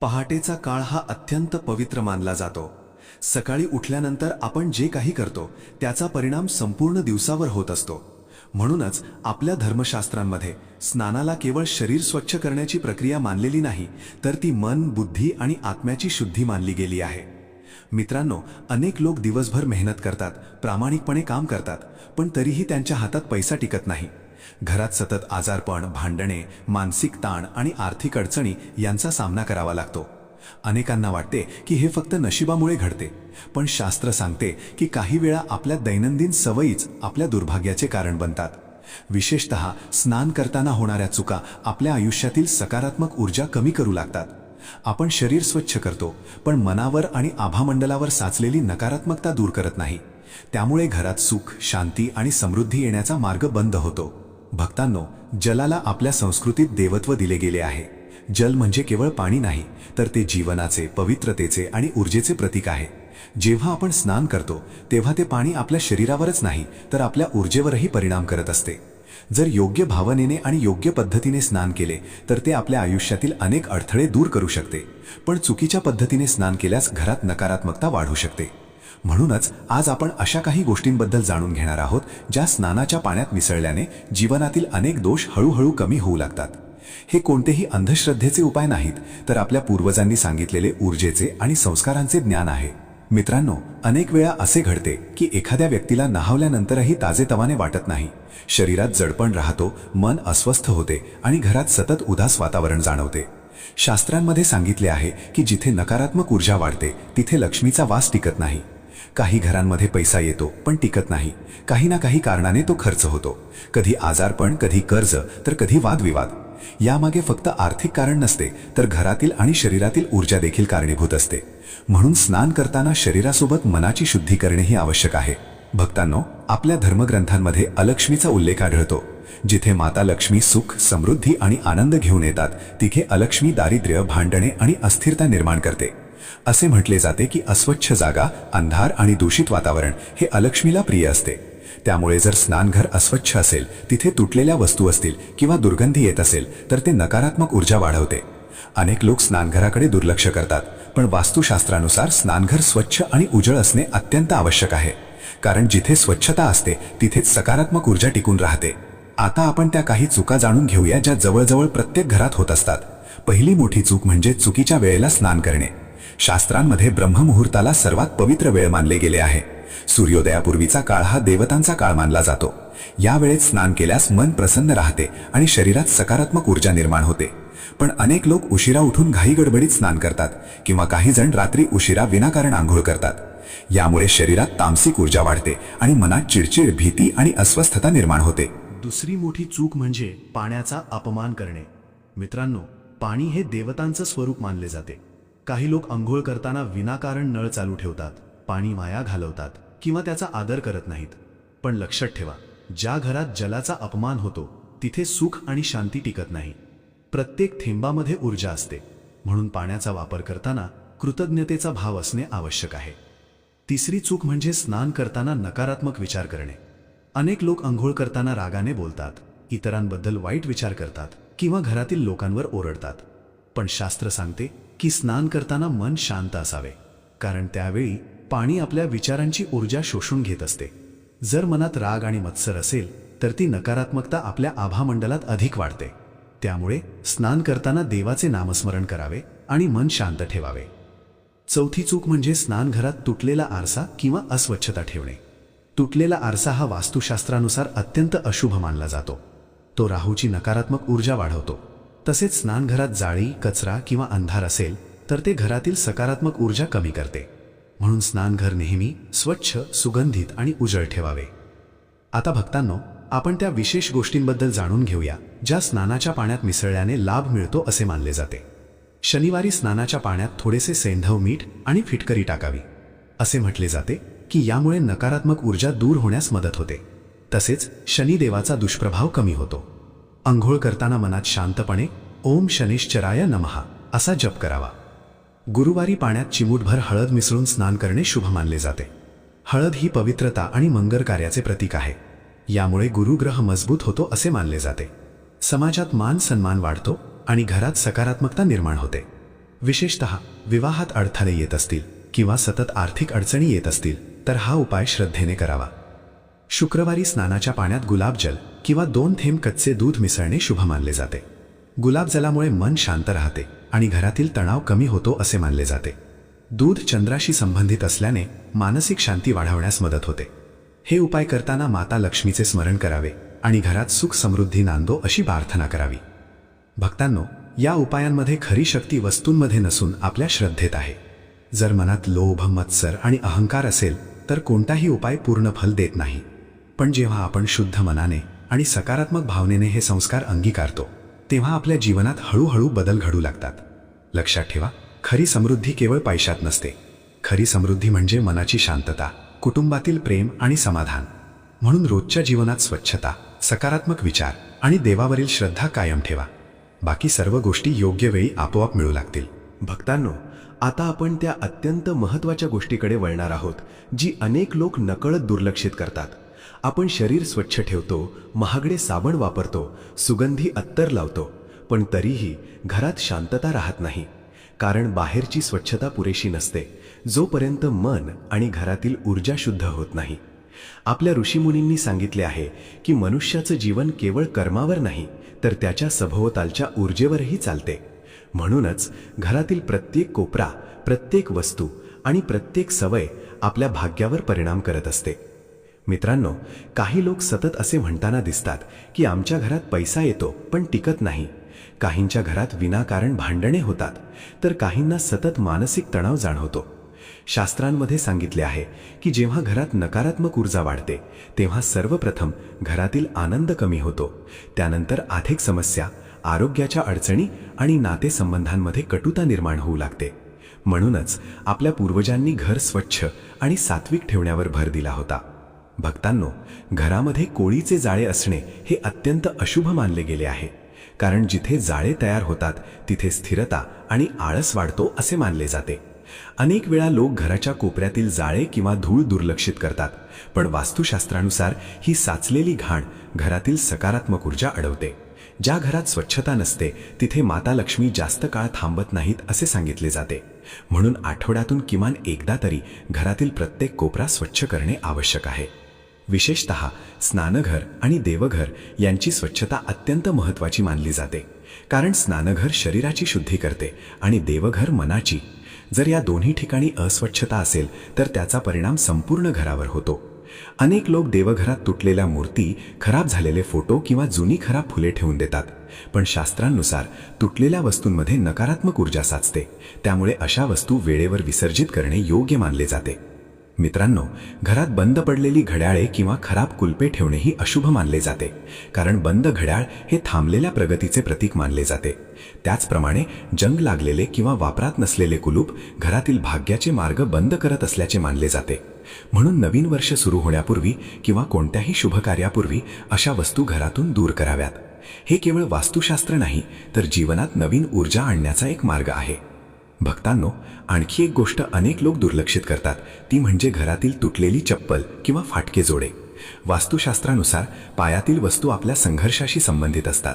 पहाटेचा काळ हा अत्यंत पवित्र मानला जातो. सकाळी उठल्यानंतर आपण जे काही करतो त्याचा परिणाम संपूर्ण दिवसावर होत असतो. म्हणूनच आपल्या धर्मशास्त्रांमध्ये स्नानाला केवळ शरीर स्वच्छ करण्याची प्रक्रिया मानलेली नाही, तर ती मन, बुद्धी आणि आत्म्याची शुद्धी मानली गेली आहे. मित्रांनो, अनेक लोक दिवसभर मेहनत करतात, प्रामाणिकपणे काम करतात, पण तरीही त्यांच्या हातात पैसा टिकत नाही. घरात सतत आजारपण, भांडणे, मानसिक ताण आणि आर्थिक अडचणी यांचा सामना करावा लागतो. अनेकांना वाटते की हे फक्त नशिबामुळे घडते, पण शास्त्र सांगते की काही वेळा आपल्या दैनंदिन सवयीच आपल्या दुर्भाग्याचे कारण बनतात. विशेषतः स्नान करताना होणाऱ्या चुका आपल्या आयुष्यातील सकारात्मक ऊर्जा कमी करू लागतात. आपण शरीर स्वच्छ करतो, पण मनावर आणि आभामंडलावर साचलेली नकारात्मकता दूर करत नाही. त्यामुळे घरात सुख, शांती आणि समृद्धी येण्याचा मार्ग बंद होतो. भक्तांनो, जलाला आपल्या संस्कृतीत देवत्व दिले गेले आहे. जल म्हणजे केवळ पाणी नाही, तर ते जीवनाचे, पवित्रतेचे आणि ऊर्जेचे प्रतीक आहे. जेव्हा आपण स्नान करतो तेव्हा ते पाणी आपल्या शरीरावरच नाही, तर आपल्या ऊर्जेवरही परिणाम करत असते. जर योग्य भावनेने आणि योग्य पद्धतीने स्नान केले तर ते आपल्या आयुष्यातील अनेक अडथळे दूर करू शकते. पण चुकीच्या पद्धतीने स्नान केल्यास घरात नकारात्मकता वाढू शकते. म्हणूनच आज आपण अशा काही गोष्टींबद्दल जाणून घेणार आहोत ज्या स्नानाच्या पाण्यात मिसळल्याने जीवनातील अनेक दोष हळूहळू कमी होऊ लागतात. हे कोणतेही अंधश्रद्धेचे उपाय नाहीत, तर आपल्या पूर्वजांनी सांगितलेले ऊर्जेचे आणि संस्कारांचे ज्ञान आहे. मित्रांनो, अनेक वेळा असे घडते की एखाद्या व्यक्तीला नहावल्यानंतरही ताजेतवाने वाटत नाही. शरीरात जडपण राहतो, मन अस्वस्थ होते आणि घरात सतत उदास वातावरण जाणवते. शास्त्रांमध्ये सांगितले आहे की जिथे नकारात्मक ऊर्जा वाढते तिथे लक्ष्मीचा वास टिकत नाही. काही घरांमध्ये पैसा येतो पण टिकत नाही. काही ना काही कारणाने तो खर्च होतो. कधी आजारपण, कधी कर्ज, तर कधी वादविवाद. यामागे फक्त आर्थिक कारण नसते, तर घरातील आणि शरीरातील ऊर्जा देखील कारणीभूत असते. म्हणून स्नान करताना शरीरासोबत मनाची शुद्धी करणेही आवश्यक आहे. भक्तांनो, आपल्या धर्मग्रंथांमध्ये अलक्ष्मीचा उल्लेख आढळतो. जिथे माता लक्ष्मी सुख, समृद्धी आणि आनंद घेऊन येतात, तिथे अलक्ष्मी दारिद्र्य, भांडणे आणि अस्थिरता निर्माण करते. असे म्हटले जाते की अस्वच्छ जागा, अंधार आणि दूषित वातावरण हे अलक्ष्मीला प्रिय असते. त्यामुळे जर स्नानघर अस्वच्छ असेल, तिथे तुटलेल्या वस्तू असतील किंवा दुर्गंधी येत असेल तर ते नकारात्मक ऊर्जा वाढवते. अनेक लोक स्नानघराकडे दुर्लक्ष करतात, पण वास्तुशास्त्रानुसार स्नानघर स्वच्छ आणि उजळ असणे अत्यंत आवश्यक आहे. कारण जिथे स्वच्छता असते तिथेच सकारात्मक ऊर्जा टिकून राहते. आता आपण त्या काही चुका जाणून घेऊया ज्या जवळजवळ प्रत्येक घरात होत असतात. पहिली मोठी चूक म्हणजे चुकीच्या वेळेला स्नान करणे. शास्त्रांमध्ये ब्रह्ममुहूर्ताला सर्वात पवित्र वेळ मानले गेले आहे. सूर्योदयापूर्वीचा काळ हा देवतांचा काळ मानला जातो. या वेळेत स्नान केल्यास मन प्रसन्न राहते आणि शरीरात सकारात्मक ऊर्जा निर्माण होते. पण अनेक लोक उशिरा उठून घाईगडबडीत स्नान करतात किंवा काही जण रात्री उशिरा विनाकारण आंघोळ करतात. यामुळे शरीरात तामसिक ऊर्जा वाढते आणि मनात चिडचिड, भीती आणि अस्वस्थता निर्माण होते. दुसरी मोठी चूक म्हणजे पाण्याचा अपमान करणे. मित्रांनो, पाणी हे देवतांचं स्वरूप मानले जाते. काही लोक अंघोळ करताना विनाकारण नळ चालू ठेवतात, पाणी वाया घालवतात किंवा त्याचा आदर करत नाहीत. पण लक्षात ठेवा, ज्या घरात जलाचा अपमान होतो तिथे सुख आणि शांती टिकत नाही. प्रत्येक थेंबामध्ये ऊर्जा असते. म्हणून पाण्याचा वापर करताना कृतज्ञतेचा भाव असणे आवश्यक आहे. तिसरी चूक म्हणजे स्नान करताना नकारात्मक विचार करणे. अनेक लोक अंघोळ करताना रागाने बोलतात, इतरांबद्दल वाईट विचार करतात किंवा घरातील लोकांवर ओरडतात. पण शास्त्र सांगते की स्नान करताना मन शांत असावे, कारण त्यावेळी पाणी आपल्या विचारांची ऊर्जा शोषून घेत असते. जर मनात राग आणि मत्सर असेल तर ती नकारात्मकता आपल्या आभामंडलात अधिक वाढते. त्यामुळे स्नान करताना देवाचे नामस्मरण करावे आणि मन शांत ठेवावे. चौथी चूक म्हणजे स्नानघरात तुटलेला आरसा किंवा अस्वच्छता ठेवणे. तुटलेला आरसा हा वास्तुशास्त्रानुसार अत्यंत अशुभ मानला जातो. तो राहूची नकारात्मक ऊर्जा वाढवतो. तसेच स्नानघरात जाळी, कचरा किंवा अंधार असेल तर ते घरातील सकारात्मक ऊर्जा कमी करते. म्हणून स्नानघर नेहमी स्वच्छ, सुगंधित आणि उजळ ठेवावे. आता भक्तांनो, आपण त्या विशेष गोष्टींबद्दल जाणून घेऊया ज्या स्नानाच्या पाण्यात मिसळल्याने लाभ मिळतो असे मानले जाते. शनिवारी स्नानाच्या पाण्यात थोडेसे सेंधव मीठ आणि फिटकरी टाकावी. असे म्हटले जाते की यामुळे नकारात्मक ऊर्जा दूर होण्यास मदत होते. तसेच शनिदेवाचा दुष्प्रभाव कमी होतो. अंघोळ करताना मनात शांतपणे ओम शनिश्चराय नमः असा जप करावा. गुरुवारी पाण्यात चिमूटभर हळद मिसळून स्नान करणे शुभ मानले जाते. हळद ही पवित्रता आणि मंगल कार्याचे प्रतीक आहे. यामुळे गुरुग्रह मजबूत होतो असे मानले जाते. समाजात मान सन्मान वाढतो आणि घरात सकारात्मकता निर्माण होते. विशेषतः विवाहात अडथळे येत असतील किंवा सतत आर्थिक अडचणी येत असतील तर हा उपाय श्रद्धेने करावा. शुक्रवारी स्नानाच्या पाण्यात गुलाबजल किंवा 2 थेंब कच्चे दूध मिसळणे शुभ मानले जाते. गुलाबजलामुळे मन शांत राहते आणि घरातील तणाव कमी होतो असे मानले जाते. दूध चंद्राशी संबंधित असल्याने मानसिक शांती वाढवण्यास मदत होते. हे उपाय करताना माता लक्ष्मीचे स्मरण करावे आणि घरात सुख समृद्धी नांदो अशी प्रार्थना करावी. भक्तांनो, या उपायांमध्ये खरी शक्ती वस्तूंमध्ये नसून आपल्या श्रद्धेत आहे. जर मनात लोभ, मत्सर आणि अहंकार असेल तर कोणताही उपाय पूर्ण फल देत नाही. पण जेव्हा आपण शुद्ध मनाने आणि सकारात्मक भावनेने हे संस्कार अंगीकारतो तेव्हा आपल्या जीवनात हळूहळू बदल घडू लागतात. लक्षात ठेवा, खरी समृद्धी केवळ पैशात नसते. खरी समृद्धी म्हणजे मनाची शांतता, कुटुंबातील प्रेम आणि समाधान. म्हणून रोजच्या जीवनात स्वच्छता, सकारात्मक विचार आणि देवावरील श्रद्धा कायम ठेवा. बाकी सर्व गोष्टी योग्य वेळी आपोआप मिळू लागतील. भक्तांनो, आता आपण त्या अत्यंत महत्त्वाच्या गोष्टीकडे वळणार आहोत जी अनेक लोक नकळत दुर्लक्षित करतात. आपण शरीर स्वच्छ ठेवतो, महागडे साबण वापरतो, सुगंधी अत्तर लावतो, पण तरीही घरात शांतता राहत नाही. कारण बाहेरची स्वच्छता पुरेशी नसते जोपर्यंत मन आणि घरातील ऊर्जा शुद्ध होत नाही. आपल्या ऋषीमुनींनी सांगितले आहे की मनुष्याचं जीवन केवळ कर्मावर नाही तर त्याच्या सभोवतालच्या ऊर्जेवरही चालते. म्हणूनच घरातील प्रत्येक कोपरा, प्रत्येक वस्तू आणि प्रत्येक सवय आपल्या भाग्यावर परिणाम करत असते. मित्रांनो, काही लोक सतत असे म्हणताना दिसतात की आमच्या घरात पैसा येतो पण टिकत नाही. काहींच्या घरात विनाकारण भांडणे होतात तर काहींना सतत मानसिक तणाव जाणवतो. शास्त्रांमध्ये सांगितले आहे की जेव्हा घरात नकारात्मक ऊर्जा वाढते तेव्हा सर्वप्रथम घरातील आनंद कमी होतो. त्यानंतर आर्थिक समस्या, आरोग्याच्या अडचणी आणि नातेसंबंधांमध्ये कटुता निर्माण होऊ लागते. म्हणूनच आपल्या पूर्वजांनी घर स्वच्छ आणि सात्विक ठेवण्यावर भर दिला होता. भक्तांनो, घरामध्ये कोळीचे जाळे असणे हे अत्यंत अशुभ मानले गेले आहे. कारण जिथे जाळे तयार होतात तिथे स्थिरता आणि आळस वाढतो असे मानले जाते. अनेक वेळा लोक घराच्या कोपऱ्यातील जाळे किंवा धूळ दुर्लक्षित करतात, पण वास्तुशास्त्रानुसार ही साचलेली घाण घरातील सकारात्मक ऊर्जा अडवते. ज्या घरात स्वच्छता नसते तिथे माता लक्ष्मी जास्त काळ थांबत नाहीत असे सांगितले जाते. म्हणून आठवड्यातून किमान एकदा तरी घरातील प्रत्येक कोपरा स्वच्छ करणे आवश्यक आहे. विशेषतः स्नानघर आणि देवघर यांची स्वच्छता अत्यंत महत्त्वाची मानली जाते. कारण स्नानघर शरीराची शुद्धी करते आणि देवघर मनाची. जर या दोन्ही ठिकाणी अस्वच्छता असेल तर त्याचा परिणाम संपूर्ण घरावर होतो. अनेक लोक देवघरात तुटलेल्या मूर्ती, खराब झालेले फोटो किंवा जुनी खराब फुले ठेवून देतात. पण शास्त्रांनुसार तुटलेल्या वस्तूंमध्ये नकारात्मक ऊर्जा साचते. त्यामुळे अशा वस्तू वेळेवर विसर्जित करणे योग्य मानले जाते. मित्रांनो, घरात बंद पडलेली घड्याळे किंवा खराब कुलपे ठेवणेही अशुभ मानले जाते. कारण बंद घड्याळ हे थांबलेल्या प्रगतीचे प्रतीक मानले जाते. त्याचप्रमाणे जंग लागलेले किंवा वापरात नसलेले कुलूप घरातील भाग्याचे मार्ग बंद करत असल्याचे मानले जाते. म्हणून नवीन वर्ष सुरू होण्यापूर्वी किंवा कोणत्याही शुभ कार्यापूर्वी अशा वस्तू घरातून दूर कराव्यात. हे केवळ वास्तुशास्त्र नाही तर जीवनात नवीन ऊर्जा आणण्याचा एक मार्ग आहे. भक्तांनो, आणखी एक गोष्ट अनेक लोक दुर्लक्षित करतात ती म्हणजे घरातील तुटलेली चप्पल किंवा फाटके जोडे. वास्तुशास्त्रानुसार पायातील वस्तू आपल्या संघर्षाशी संबंधित असतात.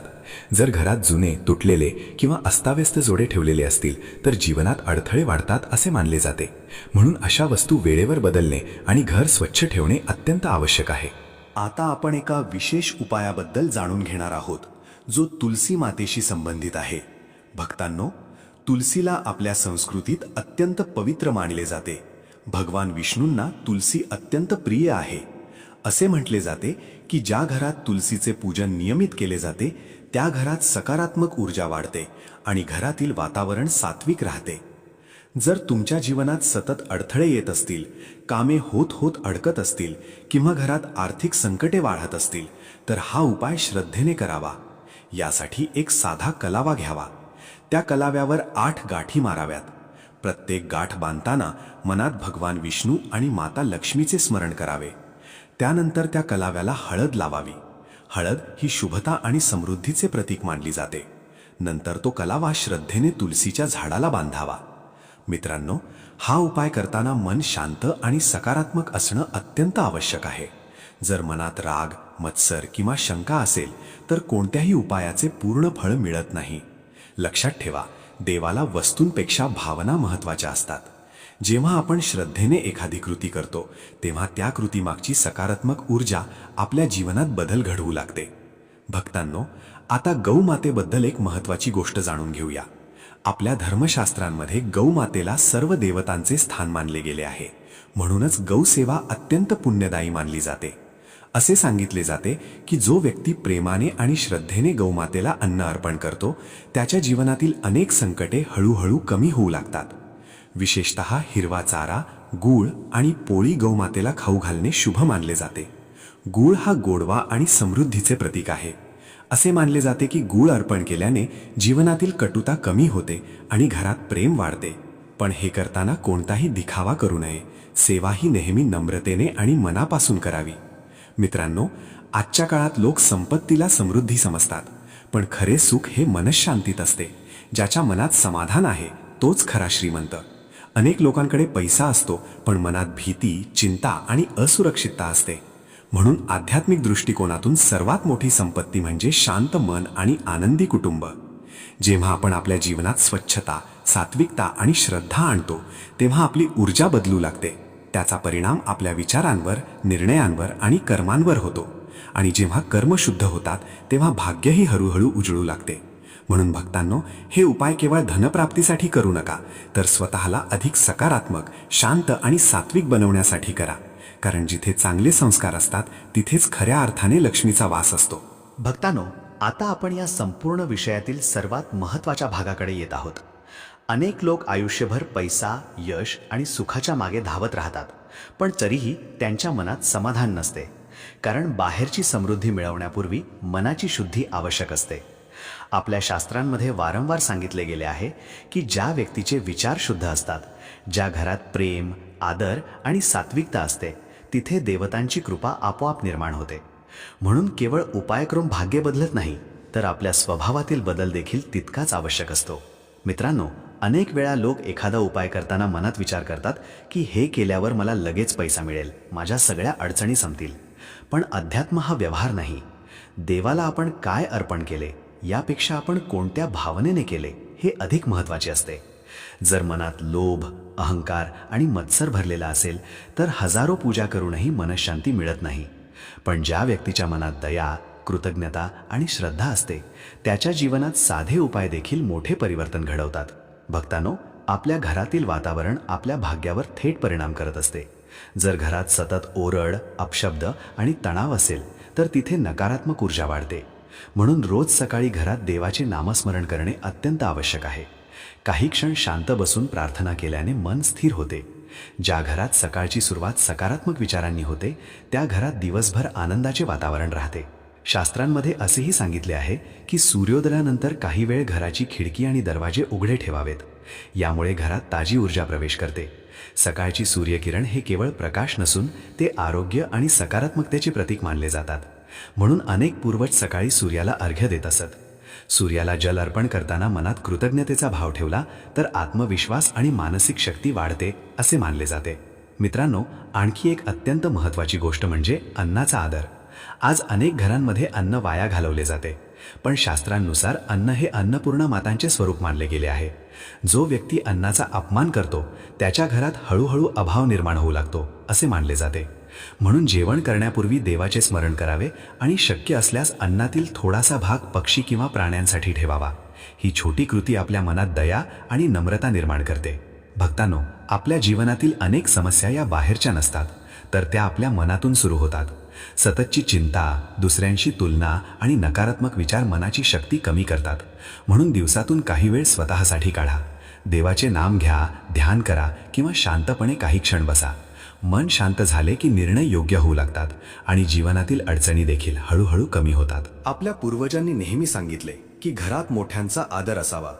जर घरात जुने, तुटलेले किंवा अस्ताव्यस्त जोडे ठेवलेले असतील तर जीवनात अडथळे वाढतात असे मानले जाते. म्हणून अशा वस्तू वेळेवर बदलणे आणि घर स्वच्छ ठेवणे अत्यंत आवश्यक आहे. आता आपण एका विशेष उपायाबद्दल जाणून घेणार आहोत जो तुलसी मातेशी संबंधित आहे. भक्तांनो, तुलसीला आपल्या संस्कृतीत अत्यंत पवित्र मानले जाते. भगवान विष्णूंना तुलसी अत्यंत प्रिय आहे. असे म्हटले जाते की ज्या घरात तुलसीचे पूजन नियमित केले जाते त्या घरात सकारात्मक ऊर्जा वाढते आणि घरातील वातावरण सात्विक राहते. जर तुमच्या जीवनात सतत अडथळे येत असतील, कामे होत होत अडकत असतील किंवा घरात आर्थिक संकटे वाढत असतील तर हा उपाय श्रद्धेने करावा. यासाठी एक साधा कलावा घ्यावा. त्या कलाव्यावर 8 गाठी माराव्यात. प्रत्येक गाठ बांधताना मनात भगवान विष्णू आणि माता लक्ष्मीचे स्मरण करावे. त्यानंतर त्या कलाव्याला हळद लावावी. हळद ही शुभता आणि समृद्धीचे प्रतीक मानली जाते. नंतर तो कलावा श्रद्धेने तुलसीच्या झाडाला बांधावा. मित्रांनो, हा उपाय करताना मन शांत आणि सकारात्मक असणं अत्यंत आवश्यक आहे. जर मनात राग, मत्सर किंवा शंका असेल तर कोणत्याही उपायाचे पूर्ण फळ मिळत नाही. लक्षात ठेवा, देवाला वस्तूंपेक्षा भावना महत्त्वाच्या असतात. जेव्हा आपण श्रद्धेने एखादी कृती करतो तेव्हा त्या कृतीमागची सकारात्मक ऊर्जा आपल्या जीवनात बदल घडवू लागते. भक्तांनो, आता गौमातेबद्दल एक महत्त्वाची गोष्ट जाणून घेऊया. आपल्या धर्मशास्त्रांमध्ये गौमातेला सर्व देवतांचे स्थान मानले गेले आहे. म्हणूनच गौसेवा अत्यंत पुण्यदायी मानली जाते. असे सांगितले जाते की जो व्यक्ती प्रेमाने आणि श्रद्धेने गौमातेला अन्न अर्पण करतो त्याच्या जीवनातील अनेक संकटे हळूहळू कमी होऊ लागतात. विशेषतः हिरवा चारा, गूळ आणि पोळी गौमातेला खाऊ घालणे शुभ मानले जाते. गूळ हा गोडवा आणि समृद्धीचे प्रतीक आहे. असे मानले जाते की गूळ अर्पण केल्याने जीवनातील कटुता कमी होते आणि घरात प्रेम वाढते. पण हे करताना कोणताही दिखावा करू नये. सेवा ही नेहमी नम्रतेने आणि मनापासून करावी. मित्रांनो, आजच्या काळात लोक संपत्तीला समृद्धी समजतात, पण खरे सुख हे मनःशांतीत असते. ज्याच्या मनात समाधान आहे तोच खरा श्रीमंत. अनेक लोकांकडे पैसा असतो पण मनात भीती, चिंता आणि असुरक्षितता असते. म्हणून आध्यात्मिक दृष्टिकोनातून सर्वात मोठी संपत्ती म्हणजे शांत मन आणि आनंदी कुटुंब. जेव्हा आपण आपल्या जीवनात स्वच्छता, सात्विकता आणि श्रद्धा आणतो तेव्हा आपली ऊर्जा बदलू लागते. त्याचा परिणाम आपल्या विचारांवर, निर्णयांवर आणि कर्मांवर होतो. आणि जेव्हा कर्म शुद्ध होतात तेव्हा भाग्यही हळूहळू उजळू लागते. म्हणून भक्तांनो, हे उपाय केवळ धनप्राप्तीसाठी करू नका, तर स्वतःला अधिक सकारात्मक, शांत आणि सात्विक बनवण्यासाठी करा. कारण जिथे चांगले संस्कार असतात तिथेच खऱ्या अर्थाने लक्ष्मीचा वास असतो. भक्तांनो, आता आपण या संपूर्ण विषयातील सर्वात महत्त्वाच्या भागाकडे येत आहोत. अनेक लोक आयुष्यभर पैसा, यश आणि सुखाच्या मागे धावत राहतात, पण तरीही त्यांच्या मनात समाधान नसते. कारण बाहेरची समृद्धी मिळवण्यापूर्वी मनाची शुद्धी आवश्यक असते. आपल्या शास्त्रांमध्ये वारंवार सांगितले गेले आहे की ज्या व्यक्तीचे विचार शुद्ध असतात, ज्या घरात प्रेम, आदर आणि सात्विकता असते, तिथे देवतांची कृपा आपोआप निर्माण होते. म्हणून केवळ उपाय करून भाग्य बदलत नाही, तर आपल्या स्वभावातील बदल देखील तितकाच आवश्यक असतो. मित्रांनो, अनेक वेळा लोक एखादा उपाय करताना मनात विचार करतात की हे केल्यावर मला लगेच पैसा मिळेल, माझ्या सगळ्या अडचणी संपतील. पण अध्यात्म हा व्यवहार नाही. देवाला आपण काय अर्पण केले यापेक्षा आपण कोणत्या भावनेने केले हे अधिक महत्त्वाचे असते. जर मनात लोभ, अहंकार आणि मत्सर भरलेला असेल तर हजारो पूजा करूनही मनःशांती मिळत नाही. पण ज्या व्यक्तीच्या मनात दया, कृतज्ञता आणि श्रद्धा असते त्याच्या जीवनात साधे उपाय देखील मोठे परिवर्तन घडवतात. भक्तांनो, आपल्या घरातील वातावरण आपल्या भाग्यावर थेट परिणाम करत असते. जर घरात सतत ओरड, अपशब्द आणि तणाव असेल तर तिथे नकारात्मक ऊर्जा वाढते. म्हणून रोज सकाळी घरात देवाचे नामस्मरण करणे अत्यंत आवश्यक आहे. काही क्षण शांत बसून प्रार्थना केल्याने मन स्थिर होते. ज्या घरात सकाळची सुरुवात सकारात्मक विचारांनी होते त्या घरात दिवसभर आनंदाचे वातावरण राहते. शास्त्रांमध्ये असेही सांगितले आहे की सूर्योदयानंतर काही वेळ घराची खिडकी आणि दरवाजे उघडे ठेवावेत. यामुळे घरात ताजी ऊर्जा प्रवेश करते. सकाळची सूर्यकिरण हे केवळ प्रकाश नसून ते आरोग्य आणि सकारात्मकतेचे प्रतीक मानले जातात. म्हणून अनेक पूर्वज सकाळी सूर्याला अर्घ्य देत असत. सूर्याला जल अर्पण करताना मनात कृतज्ञतेचा भाव ठेवला तर आत्मविश्वास आणि मानसिक शक्ती वाढते असे मानले जाते. मित्रांनो, आणखी एक अत्यंत महत्त्वाची गोष्ट म्हणजे अन्नाचा आदर. आज अनेक घरांमध्ये अन्न वाया घालवले जाते, पण शास्त्रांनुसार अन्न हे अन्नपूर्णा मातांचे स्वरूप मानले गेले आहे. जो व्यक्ती अन्नाचा अपमान करतो त्याच्या घरात हळूहळू अभाव निर्माण होऊ लागतो असे मानले जाते. म्हणून जेवण करण्यापूर्वी देवाचे स्मरण करावे आणि शक्य असल्यास अन्नातील थोडासा भाग पक्षी किंवा प्राण्यांसाठी ठेवावा. ही छोटी कृती आपल्या मनात दया आणि नम्रता निर्माण करते. भक्तांनो, आपल्या जीवनातील अनेक समस्या या बाहेरच्या नसतात, तर त्या आपल्या मनातून सुरू होतात. सततची चिंता, दुसऱ्यांशी तुलना आणि नकारात्मक विचार मनाची शक्ती कमी करतात. म्हणून दिवसातून काही वेळ स्वतःसाठी काढा. देवाचे नाम घ्या, ध्यान करा किंवा शांतपणे काही क्षण बसा. मन शांत झाले की निर्णय योग्य होऊ लागतात आणि जीवनातील अडचणी देखील हळूहळू कमी होतात. आपल्या पूर्वजांनी नेहमी सांगितले की घरात मोठ्यांचा आदर असावा.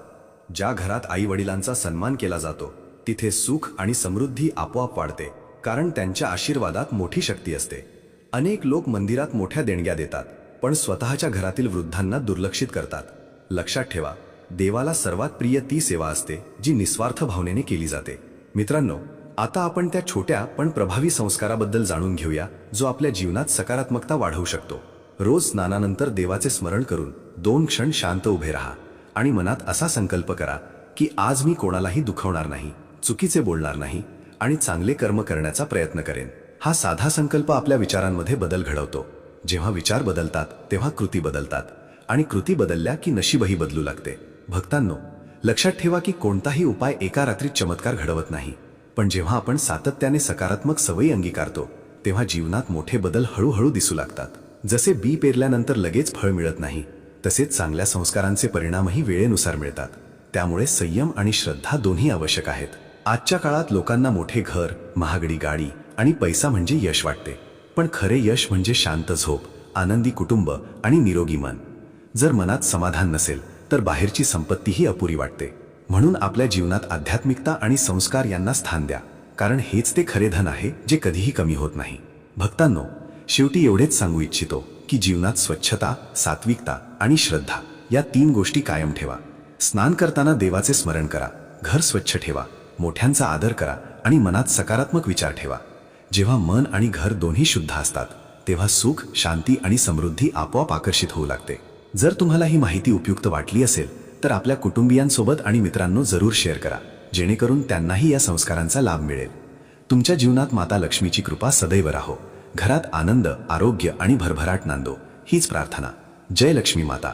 ज्या घरात आई वडिलांचा सन्मान केला जातो तिथे सुख आणि समृद्धी आपोआप वाढते, कारण त्यांच्या आशीर्वादात मोठी शक्ती असते. अनेक लोक मंदिरात मोठ्या देणग्या देतात, पण स्वतःच्या घरातील वृद्धांना दुर्लक्षित करतात. लक्षात ठेवा, देवाला सर्वात प्रिय ती सेवा असते जी निस्वार्थ भावनेने केली जाते. मित्रांनो, आता आपण त्या छोट्या पण प्रभावी संस्काराबद्दल जाणून घेऊया जो आपल्या जीवनात सकारात्मकता वाढवू शकतो. रोज स्नानानंतर देवाचे स्मरण करून 2 क्षण शांत उभे राहा आणि मनात असा संकल्प करा की आज मी कोणालाही दुखवणार नाही, चुकीचे बोलणार नाही आणि चांगले कर्म करण्याचा प्रयत्न करेन. हा साधा संकल्प आपल्या विचारांमध्ये बदल घडवतो. जेव्हा विचार बदलतात तेव्हा कृती बदलतात आणि कृती बदलल्या की नशीबही बदलू लागते. भक्तांनो, लक्षात ठेवा की कोणताही उपाय एका रात्रीत चमत्कार घडवत नाही, पण जेव्हा आपण सातत्याने सकारात्मक सवयी अंगीकारतो तेव्हा जीवनात मोठे बदल हळूहळू दिसू लागतात. जसे बी पेरल्यानंतर लगेच फळ मिळत नाही, तसेच चांगल्या संस्कारांचे परिणामही वेळेनुसार मिळतात. त्यामुळे संयम आणि श्रद्धा दोन्ही आवश्यक आहेत. आजच्या काळात लोकांना मोठे घर, महागडी गाडी आणि पैसा म्हणजे यश वाटते, पण खरे यश म्हणजे शांत झोप, आनंदी कुटुंब आणि निरोगी मन. जर मनात समाधान नसेल तर बाहेरची संपत्तीही अपुरी वाटते. म्हणून आपल्या जीवनात आध्यात्मिकता आणि संस्कार यांना स्थान द्या, कारण हेच ते खरे धन आहे जे कधीही कमी होत नाही. भक्तांनो, शेवटी एवढेच सांगू इच्छितो की जीवनात स्वच्छता, सात्विकता आणि श्रद्धा या 3 गोष्टी कायम ठेवा. स्नान करताना देवाचे स्मरण करा, घर स्वच्छ ठेवा, मोठ्यांचा आदर करा आणि मनात सकारात्मक विचार ठेवा. जेव्हा मन आणि घर दोन्ही शुद्ध असतात तेव्हा सुख, शांती आणि समृद्धी आपोआप आकर्षित होऊ लागते. जर तुम्हाला ही माहिती उपयुक्त वाटली असेल तर आपल्या कुटुंबियांसोबत आणि मित्रांनो जरूर शेअर करा, जेणेकरून त्यांनाही या संस्कारांचा लाभ मिळेल. तुमच्या जीवनात माता लक्ष्मीची कृपा सदैव राहो. घरात आनंद, आरोग्य आणि भरभराट नांदो, हीच प्रार्थना. जय लक्ष्मी माता.